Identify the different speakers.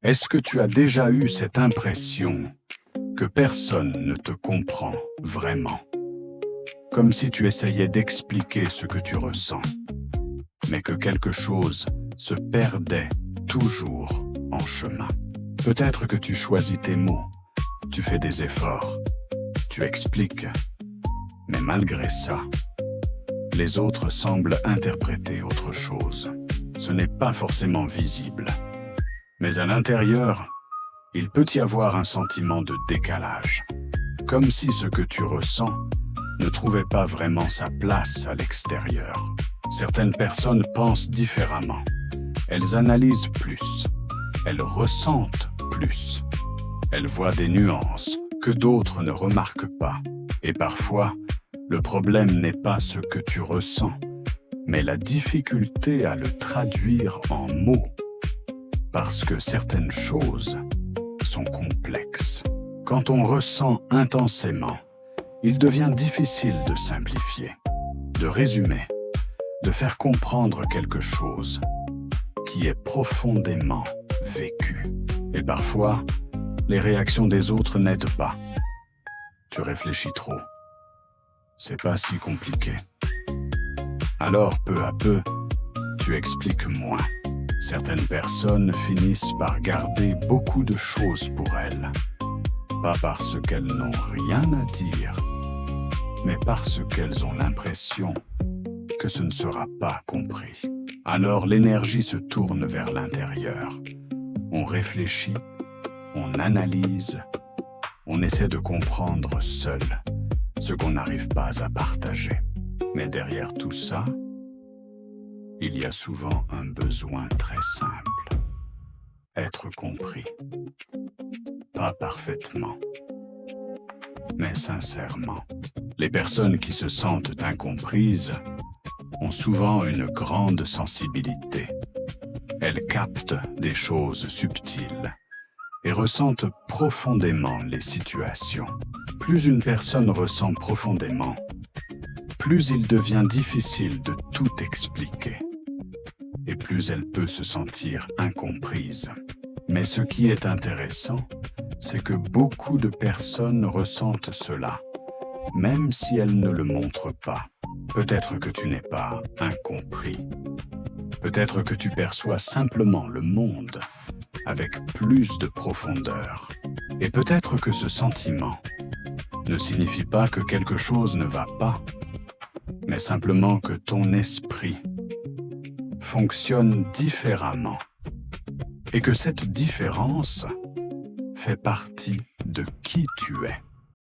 Speaker 1: Est-ce que tu as déjà eu cette impression que personne ne te comprend vraiment? Comme si tu essayais d'expliquer ce que tu ressens, mais que quelque chose se perdait toujours en chemin. Peut-être que tu choisis tes mots, tu fais des efforts, tu expliques, mais malgré ça, les autres semblent interpréter autre chose. Ce n'est pas forcément visible, mais à l'intérieur, il peut y avoir un sentiment de décalage, comme si ce que tu ressens ne trouvait pas vraiment sa place à l'extérieur. Certaines personnes pensent différemment, elles analysent plus, elles ressentent plus, elles voient des nuances que d'autres ne remarquent pas. Et parfois, le problème n'est pas ce que tu ressens, mais la difficulté à le traduire en mots, parce que certaines choses sont complexes. Quand on ressent intensément, il devient difficile de simplifier, de résumer, de faire comprendre quelque chose qui est profondément vécu. Et parfois, les réactions des autres n'aident pas. Tu réfléchis trop. C'est pas si compliqué. Alors, peu à peu, tu expliques moins. Certaines personnes finissent par garder beaucoup de choses pour elles. Pas parce qu'elles n'ont rien à dire, mais parce qu'elles ont l'impression que ce ne sera pas compris. Alors l'énergie se tourne vers l'intérieur. On réfléchit, on analyse, on essaie de comprendre seul ce qu'on n'arrive pas à partager. Mais derrière tout ça, il y a souvent un besoin très simple. Être compris. Pas parfaitement, mais sincèrement. Les personnes qui se sentent incomprises ont souvent une grande sensibilité. Elles captent des choses subtiles et ressentent profondément les situations. Plus une personne ressent profondément, plus il devient difficile de tout expliquer et plus elle peut se sentir incomprise. Mais ce qui est intéressant, c'est que beaucoup de personnes ressentent cela, même si elles ne le montrent pas. Peut-être que tu n'es pas incompris. Peut-être que tu perçois simplement le monde avec plus de profondeur. Et peut-être que ce sentiment ne signifie pas que quelque chose ne va pas, mais simplement que ton esprit fonctionne différemment et que cette différence fait partie de qui tu es.